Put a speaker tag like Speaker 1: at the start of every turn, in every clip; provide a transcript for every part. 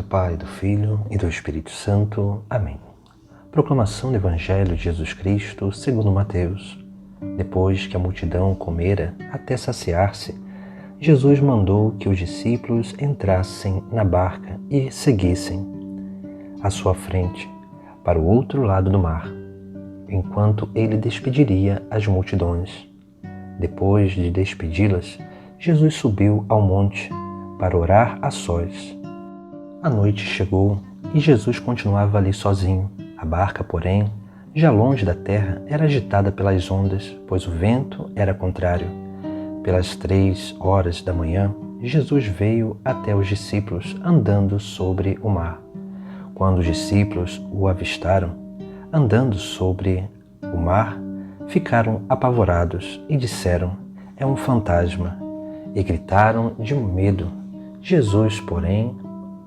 Speaker 1: Pai, do Filho e do Espírito Santo. Amém. Proclamação do Evangelho de Jesus Cristo segundo Mateus. Depois que a multidão comera até saciar-se, Jesus mandou que os discípulos entrassem na barca e seguissem à sua frente, para o outro lado do mar, enquanto ele despediria as multidões. Depois de despedi-las, Jesus subiu ao monte para orar a sós. A noite chegou e Jesus continuava ali sozinho. A barca, porém, já longe da terra, era agitada pelas ondas, pois o vento era contrário. Pelas 3 horas da manhã, Jesus veio até os discípulos andando sobre o mar. Quando os discípulos o avistaram, andando sobre o mar, ficaram apavorados e disseram: "É um fantasma", e gritaram de medo. Jesus, porém,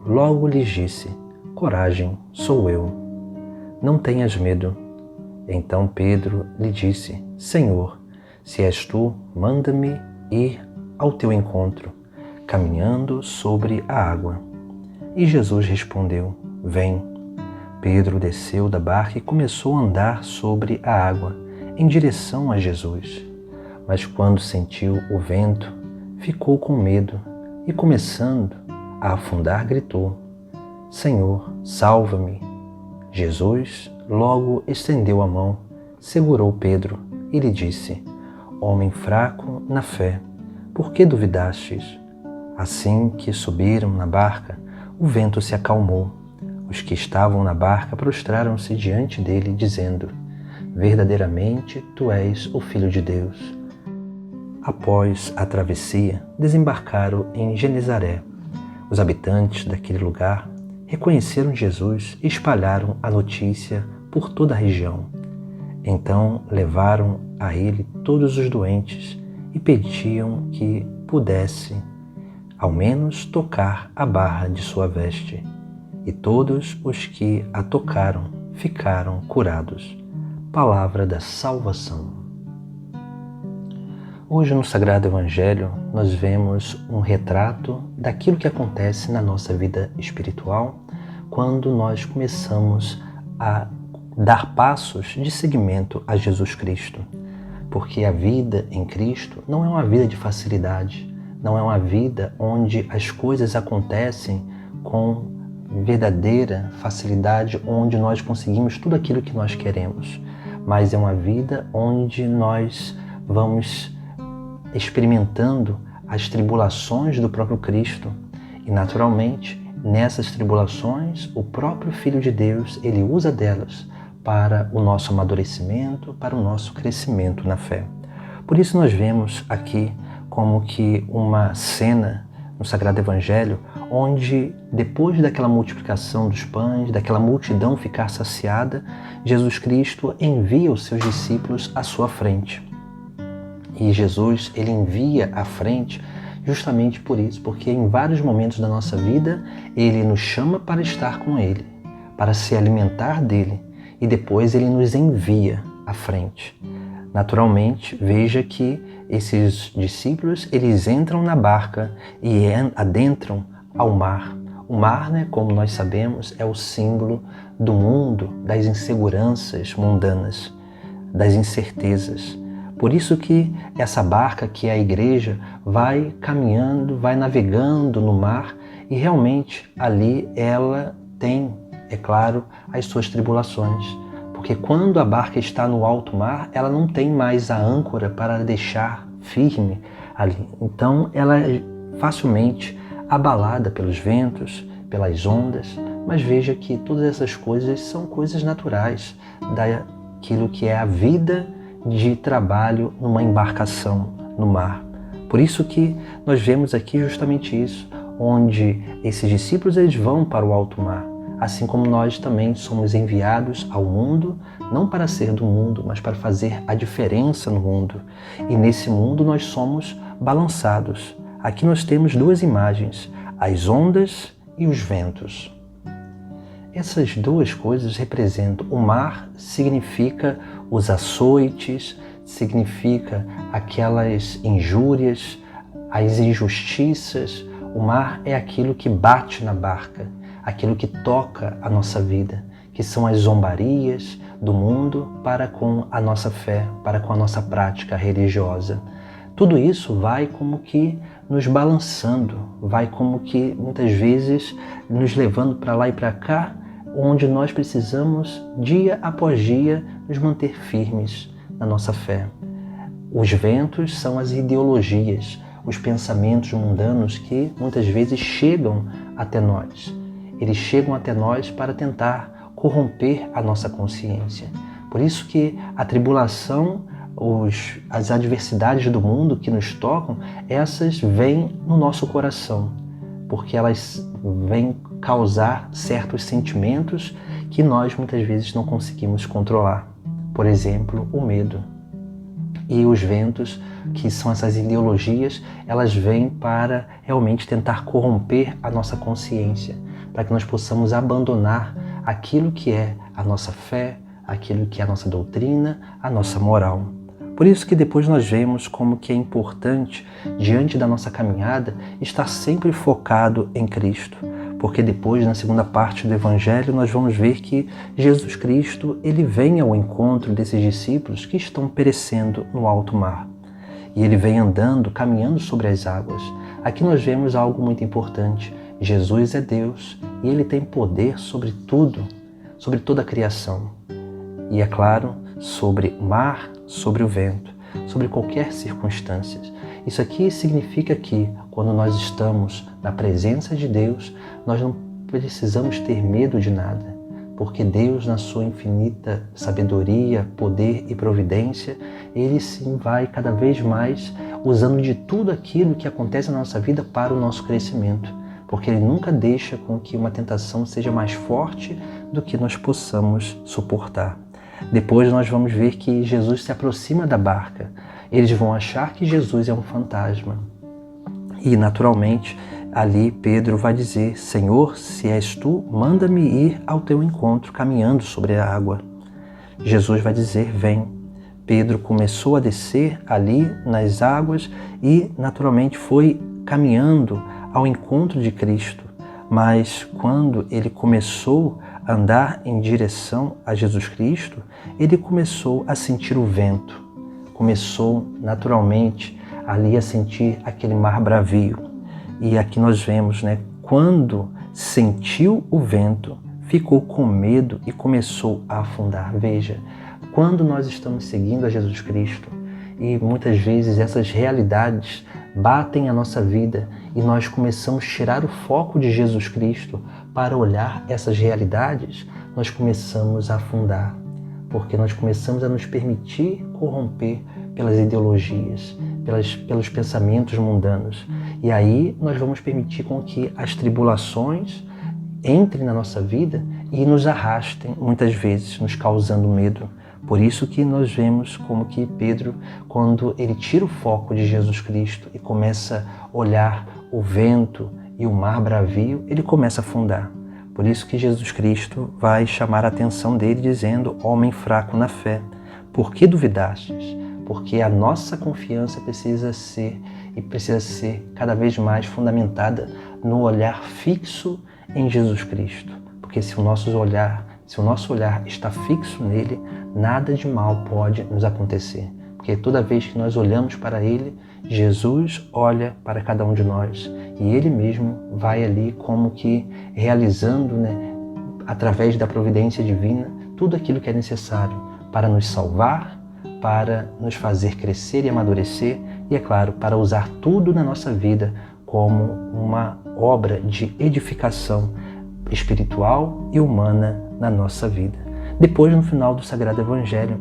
Speaker 1: logo lhes disse: "Coragem, sou eu. Não tenhas medo." Então Pedro lhe disse: "Senhor, se és tu, manda-me ir ao teu encontro, caminhando sobre a água." E Jesus respondeu: "Vem." Pedro desceu da barca e começou a andar sobre a água, em direção a Jesus. Mas quando sentiu o vento, ficou com medo e, começando a afundar, gritou: "Senhor, salva-me." Jesus logo estendeu a mão, segurou Pedro e lhe disse: "Homem fraco na fé, por que duvidastes?" Assim que subiram na barca, o vento se acalmou. Os que estavam na barca prostraram-se diante dele, dizendo: "Verdadeiramente tu és o Filho de Deus." Após a travessia, desembarcaram em Genesaré. Os habitantes daquele lugar reconheceram Jesus e espalharam a notícia por toda a região. Então levaram a ele todos os doentes e pediam que pudesse, ao menos, tocar a barra de sua veste. E todos os que a tocaram ficaram curados. Palavra da salvação. Hoje no Sagrado Evangelho nós vemos um retrato daquilo que acontece na nossa vida espiritual quando nós começamos a dar passos de seguimento a Jesus Cristo. Porque a vida em Cristo não é uma vida de facilidade, não é uma vida onde as coisas acontecem com verdadeira facilidade, onde nós conseguimos tudo aquilo que nós queremos, mas é uma vida onde nós vamos experimentando as tribulações do próprio Cristo. E naturalmente, nessas tribulações, o próprio Filho de Deus, ele usa delas para o nosso amadurecimento, para o nosso crescimento na fé. Por isso nós vemos aqui como que uma cena no Sagrado Evangelho, onde depois daquela multiplicação dos pães, daquela multidão ficar saciada, Jesus Cristo envia os seus discípulos à sua frente. E Jesus, ele envia à frente justamente por isso, porque em vários momentos da nossa vida, ele nos chama para estar com ele, para se alimentar dele, e depois ele nos envia à frente. Naturalmente, veja que esses discípulos, eles entram na barca e adentram ao mar. O mar, como nós sabemos, é o símbolo do mundo, das inseguranças mundanas, das incertezas. Por isso que essa barca, que é a igreja, vai caminhando, vai navegando no mar e realmente ali ela tem, é claro, as suas tribulações. Porque quando a barca está no alto mar, ela não tem mais a âncora para deixar firme ali. Então ela é facilmente abalada pelos ventos, pelas ondas, mas veja que todas essas coisas são coisas naturais daquilo que é a vida de trabalho numa embarcação no mar. Por isso que nós vemos aqui justamente isso, onde esses discípulos eles vão para o alto mar, assim como nós também somos enviados ao mundo, não para ser do mundo, mas para fazer a diferença no mundo. E nesse mundo nós somos balançados. Aqui nós temos duas imagens, as ondas e os ventos. Essas duas coisas representam o mar, significa os açoites, significa aquelas injúrias, as injustiças. O mar é aquilo que bate na barca, aquilo que toca a nossa vida, que são as zombarias do mundo para com a nossa fé, para com a nossa prática religiosa. Tudo isso vai como que nos balançando, vai como que muitas vezes nos levando para lá e para cá, onde nós precisamos, dia após dia, nos manter firmes na nossa fé. Os ventos são as ideologias, os pensamentos mundanos que muitas vezes chegam até nós. Eles chegam até nós para tentar corromper a nossa consciência. Por isso que a tribulação, as adversidades do mundo que nos tocam, essas vêm no nosso coração, porque elas vêm causar certos sentimentos que nós muitas vezes não conseguimos controlar. Por exemplo, o medo. E os ventos, que são essas ideologias, elas vêm para realmente tentar corromper a nossa consciência, para que nós possamos abandonar aquilo que é a nossa fé, aquilo que é a nossa doutrina, a nossa moral. Por isso que depois nós vemos como que é importante, diante da nossa caminhada, estar sempre focado em Cristo. Porque depois, na segunda parte do Evangelho, nós vamos ver que Jesus Cristo, ele vem ao encontro desses discípulos que estão perecendo no alto mar. E ele vem andando, caminhando sobre as águas. Aqui nós vemos algo muito importante. Jesus é Deus e ele tem poder sobre tudo, sobre toda a criação. E é claro, sobre o mar, sobre o vento, sobre qualquer circunstância. Isso aqui significa que, quando nós estamos na presença de Deus, nós não precisamos ter medo de nada, porque Deus, na sua infinita sabedoria, poder e providência, Ele sim vai cada vez mais usando de tudo aquilo que acontece na nossa vida para o nosso crescimento, porque Ele nunca deixa com que uma tentação seja mais forte do que nós possamos suportar. Depois nós vamos ver que Jesus se aproxima da barca. Eles vão achar que Jesus é um fantasma. E, naturalmente, ali Pedro vai dizer: Senhor, se és tu, manda-me ir ao teu encontro, caminhando sobre a água. Jesus vai dizer: vem. Pedro começou a descer ali nas águas e, naturalmente, foi caminhando ao encontro de Cristo. Mas quando ele começou a andar em direção a Jesus Cristo, ele começou a sentir o vento. Começou naturalmente ali a sentir aquele mar bravio. E aqui nós vemos, quando sentiu o vento, ficou com medo e começou a afundar. Veja, quando nós estamos seguindo a Jesus Cristo e muitas vezes essas realidades batem a nossa vida e nós começamos a tirar o foco de Jesus Cristo para olhar essas realidades, nós começamos a afundar, porque nós começamos a nos permitir corromper pelas ideologias, pelos pensamentos mundanos. E aí nós vamos permitir com que as tribulações entrem na nossa vida e nos arrastem, muitas vezes, nos causando medo. Por isso que nós vemos como que Pedro, quando ele tira o foco de Jesus Cristo e começa a olhar o vento e o mar bravio, ele começa a afundar. Por isso que Jesus Cristo vai chamar a atenção dele dizendo: homem fraco na fé, por que duvidastes? Porque a nossa confiança precisa ser cada vez mais fundamentada no olhar fixo em Jesus Cristo. Porque se o nosso olhar está fixo nele, nada de mal pode nos acontecer. Porque toda vez que nós olhamos para ele, Jesus olha para cada um de nós e ele mesmo vai ali como que realizando, através da providência divina, tudo aquilo que é necessário para nos salvar, para nos fazer crescer e amadurecer e, é claro, para usar tudo na nossa vida como uma obra de edificação espiritual e humana na nossa vida. Depois, no final do Sagrado Evangelho,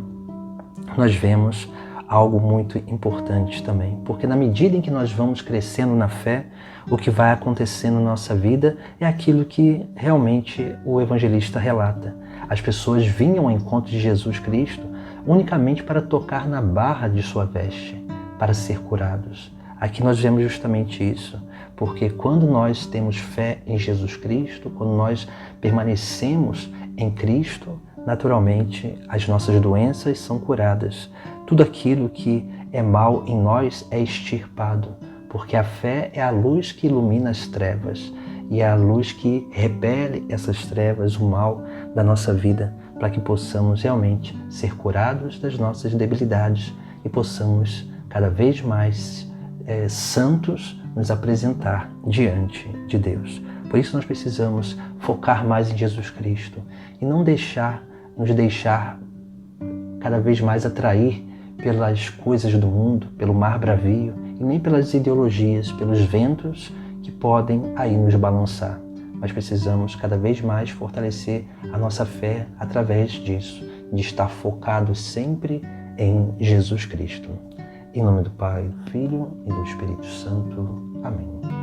Speaker 1: nós vemos algo muito importante também, porque na medida em que nós vamos crescendo na fé, o que vai acontecendo na nossa vida é aquilo que realmente o evangelista relata. As pessoas vinham ao encontro de Jesus Cristo unicamente para tocar na barra de sua veste, para ser curados. Aqui nós vemos justamente isso, porque quando nós temos fé em Jesus Cristo, quando nós permanecemos em Cristo, naturalmente as nossas doenças são curadas. Tudo aquilo que é mal em nós é extirpado, porque a fé é a luz que ilumina as trevas. e é a luz que repele essas trevas, o mal da nossa vida, para que possamos realmente ser curados das nossas debilidades e possamos cada vez mais santos nos apresentar diante de Deus. Por isso nós precisamos focar mais em Jesus Cristo e não nos deixar cada vez mais atrair pelas coisas do mundo, pelo mar bravio e nem pelas ideologias, pelos ventos que podem aí nos balançar. Mas precisamos cada vez mais fortalecer a nossa fé através disso, de estar focado sempre em Jesus Cristo. Em nome do Pai, do Filho e do Espírito Santo. Amém.